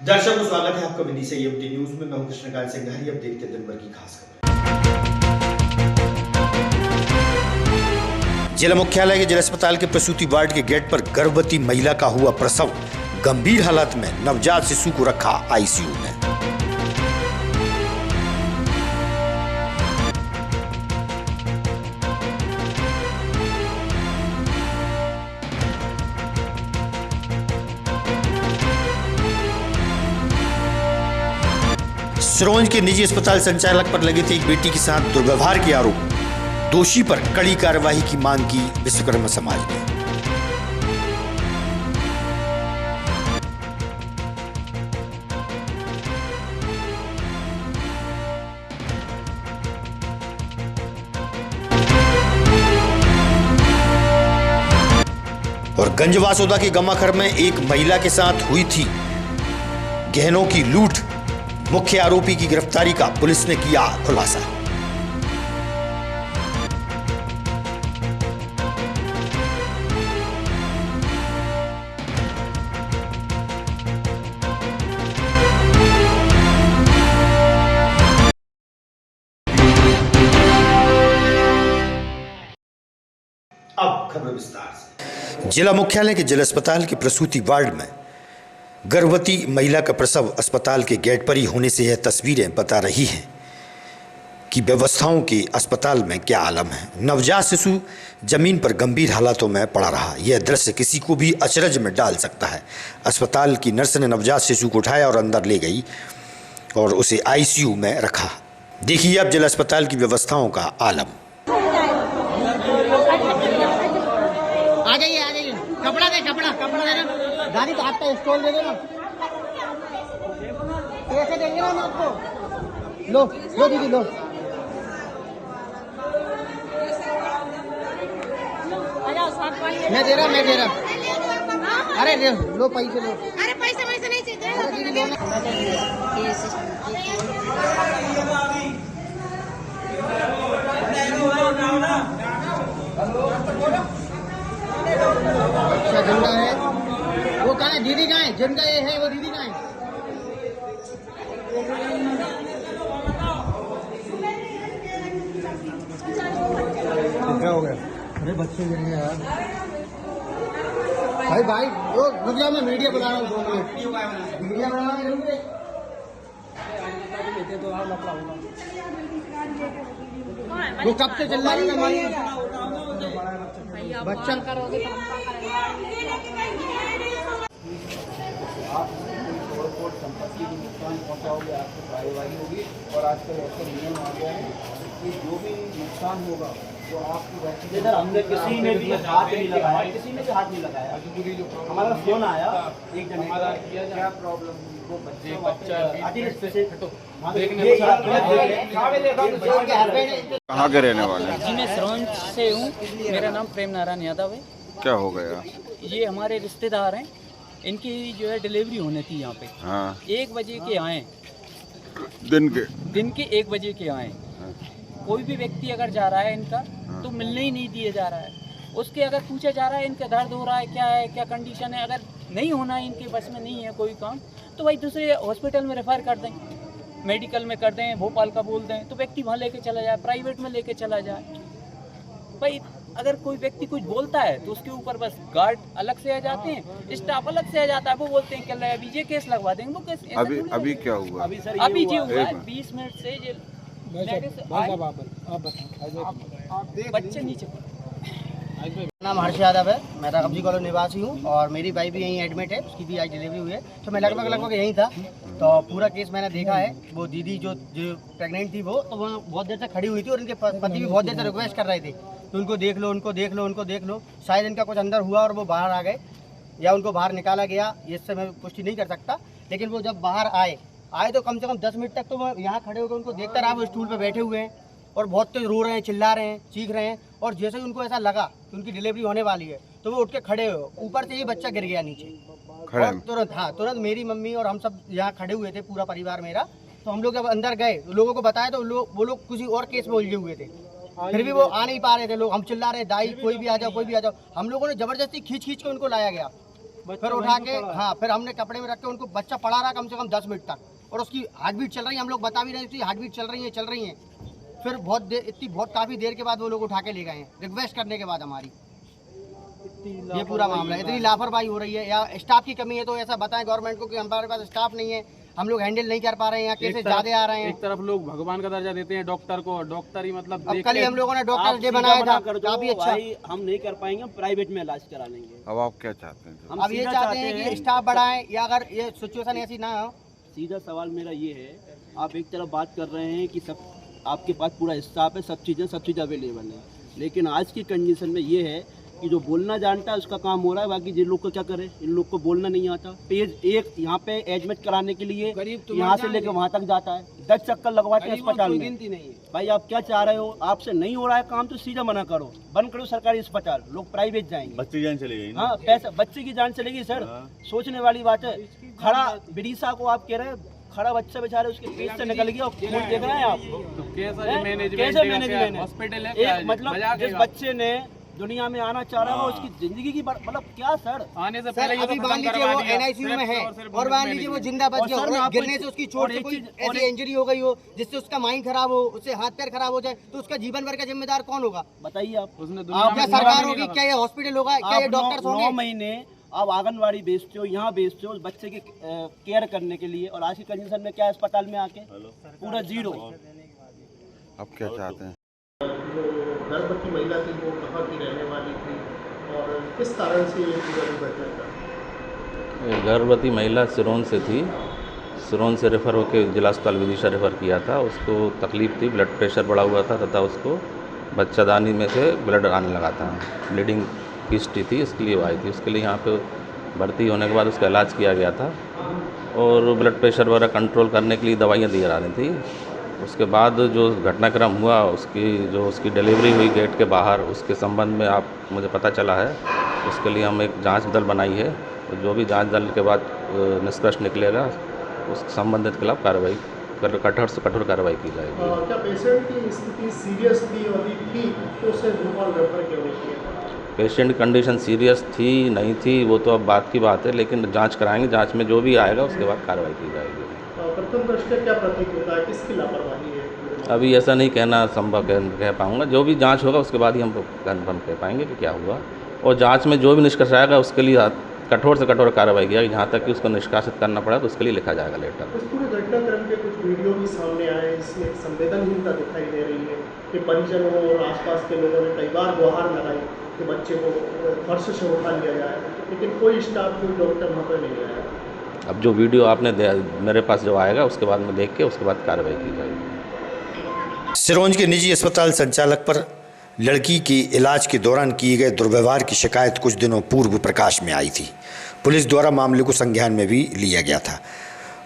दर्शकों स्वागत है आपका विधि से यूटी न्यूज में। मैं हूं कृष्णकांत सिंघारी। अब देखते हैं दिन भर की खास खबर। जिला मुख्यालय के जिला अस्पताल के प्रसूति वार्ड के गेट पर गर्भवती महिला का हुआ प्रसव। गंभीर हालत में नवजात शिशु को रखा आईसीयू में। सिरोंज के निजी अस्पताल संचालक पर लगे थे एक बेटी के साथ दुर्व्यवहार के आरोप। दोषी पर कड़ी कार्रवाई की मांग की विश्वकर्मा समाज ने। और गंजवासोदा के गमाखर में एक महिला के साथ हुई थी गहनों की लूट। मुख्य आरोपी की गिरफ्तारी का पुलिस ने किया खुलासा। अब खबर विस्तार से। जिला मुख्यालय के जिला अस्पताल के प्रसूति वार्ड में गर्भवती महिला का प्रसव अस्पताल के गेट पर ही होने से यह तस्वीरें बता रही हैं कि व्यवस्थाओं के अस्पताल में क्या आलम है। नवजात शिशु जमीन पर गंभीर हालातों में पड़ा रहा। यह दृश्य किसी को भी अचरज में डाल सकता है। अस्पताल की नर्स ने नवजात शिशु को उठाया और अंदर ले गई और उसे आईसीयू में रखा। देखिए अब जिला अस्पताल की व्यवस्थाओं का आलम। आ जाइए कपड़ा दे ना गाड़ी तो आपका स्टॉल दे दो ना। कैसे देंगे ना हम आपको। लो दीदी लो। मैं दे रहा अरे लो पैसे लो। अरे पैसे नहीं चाहिए। अरे दीदी लो ना। अच्छा झंडा है वो कहाँ है? दीदी कहाँ है? झंडा ये है वो दीदी कहाँ है? क्या हो गया? अरे बच्चे गिर गए यार। भाई वो रुक जाओ, मैं मीडिया बना रहा हूँ। 2 मिनट मीडिया बना रहा हूँ। वो कब से चल रहा है बच्चा करोगे आप संपत्ति को नुकसान पहुंचाओगे, आपको कार्यवाही होगी। और आजकल ऐसा नियम आ गया है कि जो भी नुकसान होगा वो आपकी इधर हमने किसी ने भी हाथ नहीं लगाया, हमारा फोन आया एक जन क्या प्रॉब्लम वो बच्चा कहाँ के रहने वाले हैं? जी मैं सिरोंज से हूँ। मेरा नाम प्रेम नारायण यादव है। क्या हो गया? ये हमारे रिश्तेदार हैं। इनकी जो है डिलीवरी होनी थी यहाँ पे। हाँ। 1 बजे के आए। दिन के 1 बजे के आए। कोई भी व्यक्ति अगर जा रहा है इनका तो मिलने ही नहीं दिया जा रहा है। उसके अगर पूछा जा रहा है इनका दर्द हो रहा है, क्या कंडीशन है, अगर नहीं होना है, इनके बस में नहीं है कोई काम, तो भाई दूसरे हॉस्पिटल में रेफर कर दें, मेडिकल में कर दें, भोपाल का बोल दें, तो व्यक्ति वहाँ लेके चला जाए, प्राइवेट में लेके चला जाए। भाई अगर कोई व्यक्ति कुछ बोलता है तो उसके ऊपर बस गार्ड अलग से आ जाते हैं, स्टाफ अलग से आ जाता है। वो बोलते हैं कि अभी ये केस लगवा देंगे, वो केस अभी क्या हुआ? अभी जी हुआ है 20 मिनट से ये बच्चे नीचे। नाम हर्ष यादव है। मैं राघवजी कॉलोनी निवासी हूँ और मेरी वाइफ भी यहीं एडमिट है। उसकी भी आज डिलीवरी हुई है। तो मैं लगभग यहीं था। तो पूरा केस मैंने देखा है। वो दीदी जो प्रेग्नेंट थी वो बहुत देर से खड़ी हुई थी और इनके पति भी बहुत देर से रिक्वेस्ट कर रहे थे तो उनको देख लो। शायद इनका कुछ अंदर हुआ और वो बाहर आ गए या उनको बाहर निकाला गया, इससे मैं पुष्टि नहीं कर सकता। लेकिन वो जब बाहर आए तो कम से कम 10 मिनट तक तो मैं यहाँ खड़े होकर उनको देखता रहा। वो स्टूल पर बैठे हुए हैं और बहुत तेज रो रहे हैं, चिल्ला रहे हैं, चीख रहे हैं। और जैसे ही उनको ऐसा लगा कि उनकी डिलीवरी होने वाली है तो वो उठ के खड़े हो। ऊपर से ही बच्चा गिर गया नीचे। और तुरंत मेरी मम्मी और हम सब यहाँ खड़े हुए थे, पूरा परिवार मेरा। तो हम लोग जब अंदर गए, लोगों को बताया तो वो लोग किसी और केस में उलझे हुए थे। फिर भी वो आ नहीं पा रहे थे लोग। हम चिल्ला रहे, दाई कोई भी आ जाओ, कोई भी आ जाओ। हम लोगों ने जबरदस्ती खींच के उनको लाया गया। फिर उठा के हाँ फिर हमने कपड़े में रख के उनको बच्चा पड़ा रहा कम से कम 10 मिनट तक और उसकी हार्ट बीट चल रही है, हम लोग बता भी रहे थे हार्ट बीट चल रही है। फिर बहुत देर काफ़ी देर के बाद वो लोग उठा के ले गए हैं रिक्वेस्ट करने के बाद हमारी। ये पूरा मामला है, इतनी लापरवाही हो रही है या स्टाफ की कमी है तो ऐसा बताएं गवर्नमेंट को कि हमारे पास स्टाफ नहीं है, हम लोग हैंडल नहीं कर पा रहे हैं, यहाँ केसेस ज्यादा आ रहे हैं। एक तरफ लोग भगवान का दर्जा देते हैं डॉक्टर को, डॉक्टर ही मतलब अब कल ही हम लोगों ने डॉक्टर डे बनाया था, काफी अच्छा। भाई हम नहीं कर पाएंगे, हम प्राइवेट में इलाज करा लेंगे। अब आप क्या चाहते हैं? अब ये चाहते हैं कि स्टाफ बढ़ाएं या अगर ये सिचुएशन ऐसी ना हो। सीधा सवाल मेरा ये है, आप एक तरफ बात कर रहे हैं कि सब आपके पास पूरा स्टाफ है, सब चीज़ें अवेलेबल है, लेकिन आज की कंडीशन में ये है कि जो बोलना जानता है उसका काम हो रहा है, बाकी जिन लोग को क्या करे, इन लोग को बोलना नहीं आता। पेज एक यहाँ पे एडमिट कराने के लिए यहाँ से लेकर वहाँ तक जाता है, 10 चक्कर लगवाते हैं अस्पताल में। भाई आप क्या चाह रहे हो, आपसे नहीं हो रहा है काम तो सीधा मना करो, बंद करो सरकारी अस्पताल, लोग प्राइवेट जाएंगे, बच्चे की जान चलेगी। हाँ पैसा बच्चे की जान चलेगी सर, सोचने वाली बात है। खड़ा विदिशा को आप कह रहे हैं, खड़ा बच्चा बेचारे उसके पेट से निकल गया और खून देख रहे हैं आप, कैसे मैनेजमेंट हॉस्पिटल है। मतलब जिस बच्चे ने दुनिया में आना चाह रहा है उसकी जिंदगी की मतलब क्या सर, आने से पहले अभी मान लीजिए वो NICU में है और मान लीजिए वो जिंदा बच गया और गिरने से उसकी चोट से कोई ऐसी इंजरी हो गई हो जिससे उसका माइंड खराब हो, उससे हाथ पैर खराब हो जाए, तो उसका जीवन भर का जिम्मेदार कौन होगा बताइए आप? क्या सरकार होगी, क्या ये हॉस्पिटल होगा, क्या ये डॉक्टर्स होंगे? 9 महीने आप आंगनबाड़ी बेचते हो, यहाँ बेचते हो उस बच्चे की केयर करने के लिए, और आज की कंडीशन में क्या अस्पताल में आके पूरा जीरो। अब क्या चाहते हैं? जो गर्भवती महिला थी वो कहाँ की रहने वाली थी और किस कारण से ये पूरा दुर्घटना था? गर्भवती महिला सिरोन से थी, सिरोन से रेफ़र होकर जिला अस्पताल विदिशा रेफ़र किया था। उसको तकलीफ़ थी, ब्लड प्रेशर बढ़ा हुआ था तथा उसको बच्चादानी में से ब्लड आने लगा था, ब्लीडिंग की हिस्ट्री थी, इसके लिए वो आई थी। उसके लिए यहाँ पे भर्ती होने के बाद उसका इलाज किया गया था और ब्लड प्रेशर वगैरह कंट्रोल करने के लिए दवाइयाँ दी जा रही थी। उसके बाद जो घटनाक्रम हुआ उसकी डिलीवरी हुई गेट के बाहर, उसके संबंध में आप मुझे पता चला है, उसके लिए हम एक जांच दल बनाई है, तो जो भी जांच दल के बाद निष्कर्ष निकलेगा उस संबंधित के खिलाफ कार्रवाई कठोर से कठोर कार्रवाई की जाएगी। क्या पेशेंट की स्थिति सीरियस थी तो उसे भोपाल रेफर क्यों किया? पेशेंट कंडीशन सीरियस थी नहीं थी वो तो अब बात की बात है, लेकिन जांच कराएंगे, जांच में जो भी आएगा उसके बाद कार्रवाई की जाएगी। प्रथम दृष्टया क्या प्रतीत होता है, किसकी लापरवाही है? अभी ऐसा नहीं कहना संभव कह पाऊँगा, जो भी जांच होगा उसके बाद ही हम कन्फर्म कह पाएंगे कि क्या हुआ, और जांच में जो भी निष्कर्ष आएगा उसके लिए कठोर से कठोर कार्रवाई किया, जहाँ तक कि उसको निष्कासित करना पड़ा तो उसके लिए लिखा जाएगा लेटर। इस पूरे घटनाक्रम के कुछ वीडियो भी सामने आए, इसमें एक संवेदनहीनता दिखाई दे रही है कि परिजनों और आसपास के लोगों ने कई बार गुहार लगाई कि बच्चे को फर्श से उठा लिया जाए, लेकिन कोई स्टाफ कोई डॉक्टर वहाँ पर नहीं आया। अब जो वीडियो आपने मेरे पास जो आएगा उसके बाद में देख के उसके बाद कार्रवाई की जाएगी। सिरोंज के निजी अस्पताल संचालक पर लड़की के इलाज के दौरान किए गए दुर्व्यवहार की शिकायत कुछ दिनों पूर्व प्रकाश में आई थी। पुलिस द्वारा मामले को संज्ञान में भी लिया गया था।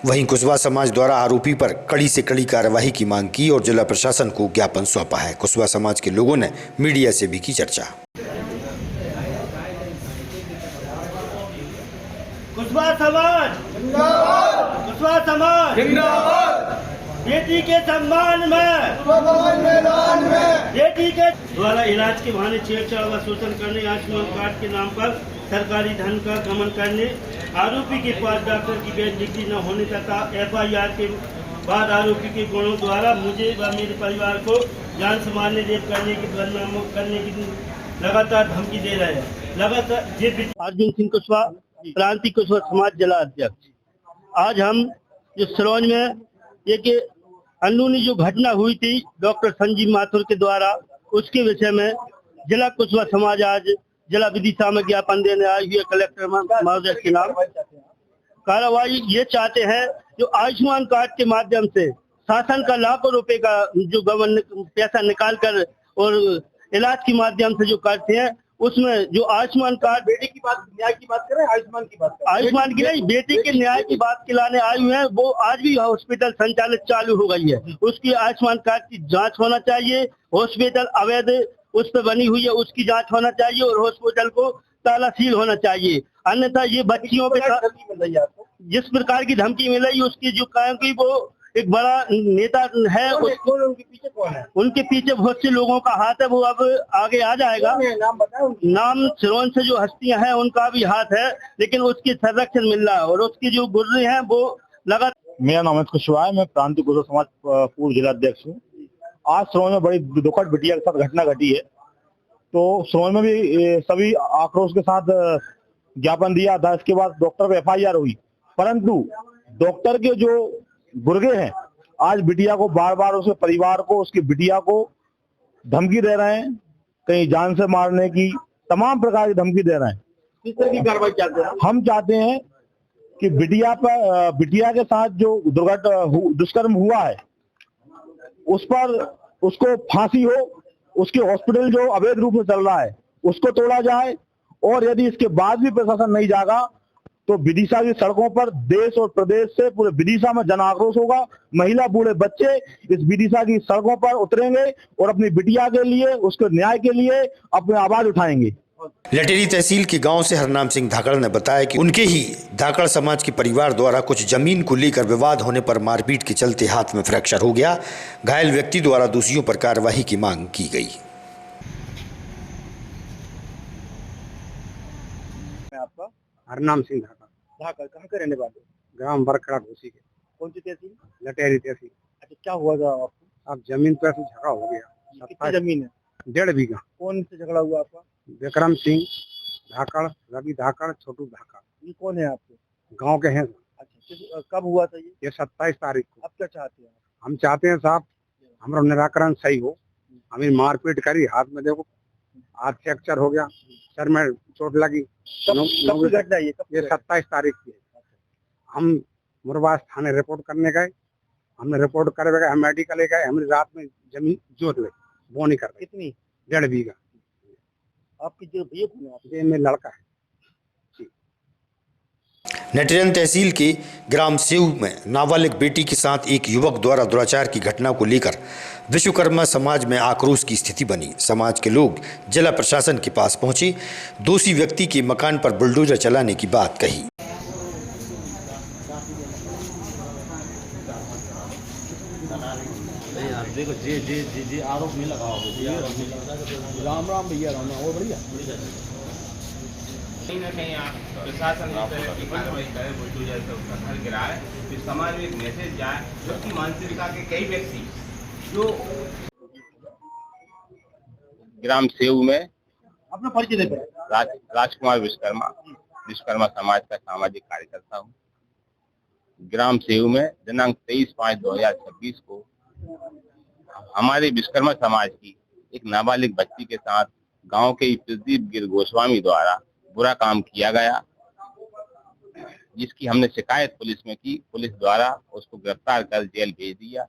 वहीं कुशवाहा समाज द्वारा आरोपी पर कड़ी से कड़ी कार्रवाई की मांग की और जिला प्रशासन को ज्ञापन सौंपा है। कुशवाहा समाज के लोगों ने मीडिया से भी की चर्चा। कुशवाहा समाज जिंदाबाद, कुशवाहा समाज जिंदाबाद। बेटी के सम्मान में बेटी के द्वारा इलाज के बहाने छेड़छाड़ व शोषण करने, आयुष्मान कार्ड के नाम पर सरकारी धन का गमन करने, आरोपी के पास डॉक्टर की वैध डिग्री न होने तथा FIR के बाद आरोपी के गुणों द्वारा मुझे व मेरे परिवार को जान से मारने, रेप करने की बदनाम करने की लगातार धमकी दे रहे हैं। लगातार अर्जुन सिंह कुशवाहा, क्रांति कुशवाहा समाज जिला अध्यक्ष। आज हम जो सिरोंज में एक अनूनी जो घटना हुई थी डॉक्टर संजीव माथुर के द्वारा, उसके विषय में जिला कुशवाहा समाज आज जिला विदिशा में ज्ञापन देने आई हुई कलेक्टर महोदय के नाम कार्रवाई ये चाहते हैं। जो आयुष्मान कार्ड के माध्यम से शासन का लाखों रुपए का जो गवर्नमेंट पैसा निकाल कर और इलाज के माध्यम से जो करते हैं, उसमें जो आयुष्मान कार्ड बेटी की बात न्याय की बात करें, आयुष्मान की नहीं, बेटी के न्याय की बात खिलाने आए हुए हैं। वो आज भी हॉस्पिटल संचालित चालू हो गई है, उसकी आयुष्मान कार्ड की जांच होना चाहिए। हॉस्पिटल अवैध उस पर बनी हुई है, उसकी जांच होना चाहिए और हॉस्पिटल को तालासील होना चाहिए। अन्यथा ये बच्चियों पे जिस प्रकार की धमकी मिल रही है उसकी जो कारण की वो एक बड़ा नेता है, उनके पीछे कौन है? उनके पीछे बहुत से लोगों का हाथ है, वो अब आगे आ जाएगा। नाम बताओ। नाम सिरोंज से जो हस्तियां हैं उनका भी हाथ है, लेकिन उसकी संरक्षण मिल रहा है और उसकी जो गुर्रे हैं वो लगातार। मेरा नाम अमित कुशवाहा है, मैं प्रांतीय गुर्जर समाज पूर्व जिला अध्यक्ष हूँ। आज सिरोंज में बड़ी दुखद बिटिया के साथ घटना घटी है, तो सिरोंज में भी सभी आक्रोश के साथ ज्ञापन दिया था। इसके बाद डॉक्टर पे FIR हुई, परंतु डॉक्टर के जो गुर्गे हैं आज बिटिया को बार बार उसके परिवार को, उसकी बिटिया को धमकी दे रहे हैं, कहीं जान से मारने की तमाम प्रकार की धमकी दे रहे हैं। किस तरह की कार्रवाई चाहते हैं? हम चाहते हैं कि बिटिया के साथ जो दुष्कर्म हुआ है उस पर उसको फांसी हो, उसके हॉस्पिटल जो अवैध रूप से चल रहा है उसको तोड़ा जाए, और यदि इसके बाद भी प्रशासन नहीं जागा तो विदिशा की सड़कों पर देश और प्रदेश से पूरे विदिशा में जन आक्रोश होगा। महिला बूढ़े बच्चे इस विदिशा की सड़कों पर उतरेंगे और अपनी बिटिया के लिए, उसके न्याय के लिए अपनी आवाज उठाएंगे। लटेरी तहसील के गांव से हरनाम सिंह धाकड़ ने बताया कि उनके ही धाकड़ समाज के परिवार द्वारा कुछ जमीन को लेकर विवाद होने पर मारपीट के चलते हाथ में फ्रैक्चर हो गया। घायल व्यक्ति द्वारा दोषियों पर कार्रवाई की मांग की गई। आपका? हरनाम सिंह धाकड़ कहाँ के रहने वाले? ग्राम बरखड़ा घोसी के। कौन सी तहसील? लटेरी तहसील। अच्छा, क्या हुआ था आपको? अब जमीन पर झगड़ा हो गया। कितनी जमीन है? 1.5 बीघा। कौन से झगड़ा हुआ आपका? विक्रम सिंह धाकड़, रवि धाकड़, छोटू धाकड़। ये कौन है आपके? गांव के हैं। अच्छा, कब हुआ था ये? 27 तारीख को। आप क्या चाहते हैं? हम चाहते हैं साहब हमारा निराकरण सही हो। हमें मारपीट करी, हाथ में देखो हाथ फ्रैक्चर हो गया, सर में चोट लगी। कब घटना ये? 27 तारीख की। हम मुरबास थाने रिपोर्ट करने गए, हमने रिपोर्ट करे गए, हम मेडिकल ले गए, हमने रात में जमीन जोत ले बोनी कर। कितनी? 1.5 बीघा। आपकी जो भैया कौन है? आपके में लड़का है। नटरन तहसील के ग्राम सेऊ में नाबालिग बेटी के साथ एक युवक द्वारा दुराचार की घटना को लेकर विश्वकर्मा समाज में आक्रोश की स्थिति बनी। समाज के लोग जिला प्रशासन के पास पहुंचे, दोषी व्यक्ति के मकान पर बुलडोजर चलाने की बात कही। देखो जी आरोप नहीं लगाओ। राम राम भैया, राम राम। और बढ़िया कहीं ना कहीं आप प्रशासन इस तरह की कार्रवाई करे, बुलडोजर से उसका घर गिराए, फिर समाज में एक मैसेज जाए जबकि मानसिकता के कई व्यक्ति जो ग्राम सेऊ में अपना परिचय देते हैं। राजकुमार विश्वकर्मा समाज का सामाजिक कार्यकर्ता हूँ। ग्राम सेऊ में दिनांक 23/5/2026 को हमारे विश्वकर्मा समाज की एक नाबालिग बच्ची के साथ गांव के प्रदीप गिर गोस्वामी द्वारा बुरा काम किया गया, जिसकी हमने शिकायत पुलिस में की। पुलिस द्वारा उसको गिरफ्तार कर जेल भेज दिया।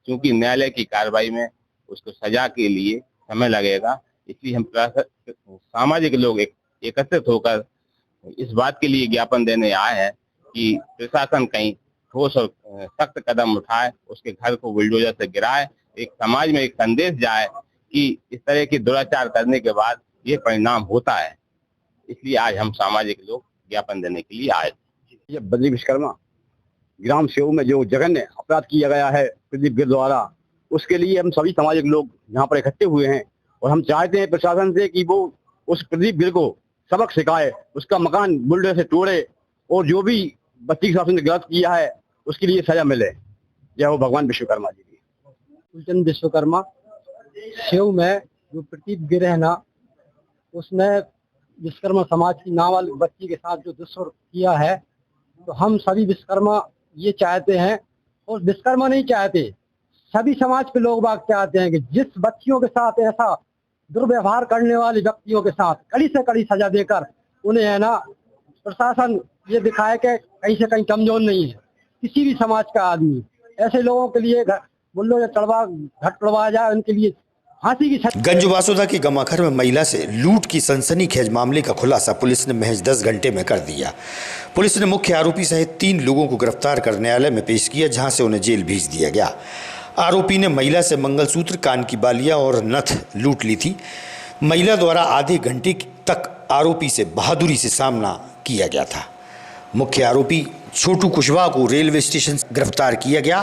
क्योंकि न्यायालय की कार्रवाई में उसको सजा के लिए समय लगेगा, इसलिए हम सामाजिक लोग एकत्रित होकर इस बात के लिए ज्ञापन देने आए हैं कि प्रशासन कहीं ठोस और सख्त कदम उठाए, उसके घर को बुलडोजर से गिराए, एक समाज में एक संदेश जाए कि इस तरह की दुराचार करने के बाद ये परिणाम होता है। इसलिए आज हम सामाजिक लोग ज्ञापन देने के लिए आए। ये बद्री विश्वकर्मा ग्राम सेऊ में जो जघन्य अपराध किया गया है प्रदीप गिर द्वारा, उसके लिए हम सभी सामाजिक लोग यहाँ पर इकट्ठे हुए हैं और हम चाहते हैं प्रशासन से कि वो उस प्रदीप गिर को सबक सिखाए, उसका मकान बुलडोजर से तोड़े और जो भी बच्ची के साथ उसने गलत किया है उसके लिए सजा मिले। जय हो भगवान विश्वकर्मा जी की। कुलचंद विश्वकर्मा सेऊ में जो प्रदीप गिर है ना, उसने विश्वकर्मा समाज की नाबालिग बच्ची के साथ जो दुष्कर्म किया है, तो हम सभी विश्वकर्मा ये चाहते हैं, और विश्वकर्मा नहीं चाहते, सभी समाज के लोग बाग चाहते हैं कि जिस बच्चियों के साथ ऐसा दुर्व्यवहार करने वाले व्यक्तियों के साथ कड़ी से कड़ी सजा देकर उन्हें है ना प्रशासन ये दिखाए कि कहीं से कहीं कमजोर नहीं है। किसी भी समाज का आदमी ऐसे लोगों के लिए बुलडोजर चढ़वाया जाए, उनके लिए फांसी की। गंज वासुदा के गमाखर में महिला से लूट की सनसनीखेज मामले का खुलासा पुलिस ने महज 10 घंटे में कर दिया। पुलिस ने मुख्य आरोपी सहित 3 लोगों को गिरफ्तार कर न्यायालय में पेश किया, जहां से उन्हें जेल भेज दिया गया। आरोपी ने महिला से मंगलसूत्र, कान की बालियां और नथ लूट ली थी। महिला द्वारा आधे घंटे तक आरोपी से बहादुरी से सामना किया गया था। मुख्य आरोपी छोटू कुशवाहा को रेलवे स्टेशन से गिरफ्तार किया गया।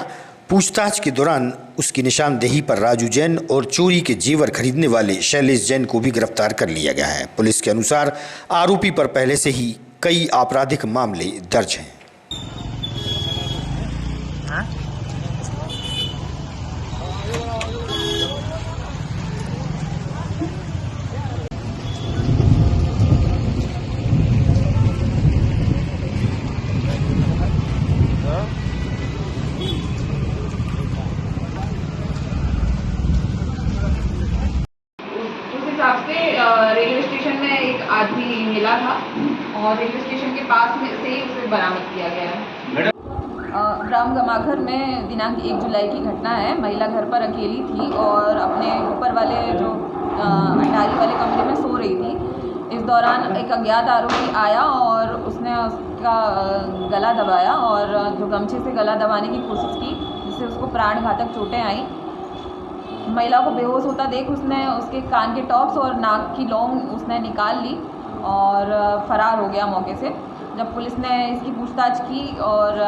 पूछताछ के दौरान उसकी निशानदेही पर राजू जैन और चोरी के जेवर खरीदने वाले शैलेश जैन को भी गिरफ्तार कर लिया गया है। पुलिस के अनुसार आरोपी पर पहले से ही कई आपराधिक मामले दर्ज हैं। रेलवे स्टेशन में एक आदमी मिला था और रेलवे स्टेशन के पास में से ही उसे बरामद किया गया है। ग्राम गमाखर में दिनांक 1 जुलाई की घटना है। महिला घर पर अकेली थी और अपने ऊपर वाले जो अटारी वाले कमरे में सो रही थी। इस दौरान एक अज्ञात आरोपी आया और उसने उसका गला दबाया और जो गमछे से गला दबाने की कोशिश की, जिससे उसको प्राणघातक चोटें आई। महिला को बेहोश होता देख उसने उसके कान के टॉप्स और नाक की लौंग उसने निकाल ली और फरार हो गया मौके से। जब पुलिस ने इसकी पूछताछ की और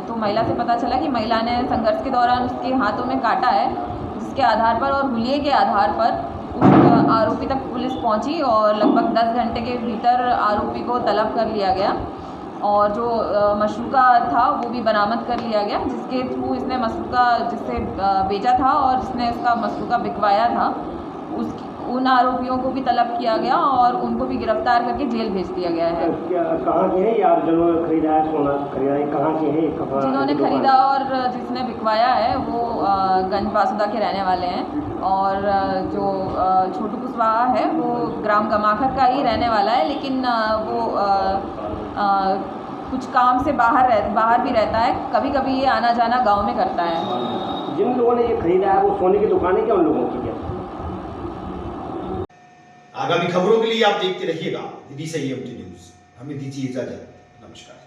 तो महिला से पता चला कि महिला ने संघर्ष के दौरान उसके हाथों में काटा है, जिसके आधार पर और हुलिये के आधार पर उस आरोपी तक पुलिस पहुंची और लगभग 10 घंटे के भीतर आरोपी को तलब कर लिया गया और जो मशरूका था वो भी बरामद कर लिया गया, जिसके थ्रू इसने मशरूका जिससे बेचा था और जिसने इसका मशरूका बिकवाया था उन आरोपियों को भी तलब किया गया और उनको भी गिरफ्तार करके जेल भेज दिया गया है। कहाँ के हैं यार जिन्होंने खरीदा है सोना खरीदा है, कहाँ के हैं? जिन्होंने खरीदा और जिसने बिकवाया है वो गंज बासुदा के रहने वाले हैं और जो छोटू कुशवाहा है वो ग्राम गमाखर का ही रहने वाला है, लेकिन वो कुछ काम से बाहर भी रहता है। कभी कभी ये आना जाना गांव में करता है। जिन लोगों ने ये खरीदा है वो सोने की दुकान है क्या उन लोगों की? क्या आगामी खबरों के लिए आप देखते रहिएगा DD संयम न्यूज। हमें दीजिए इजाजत। नमस्कार।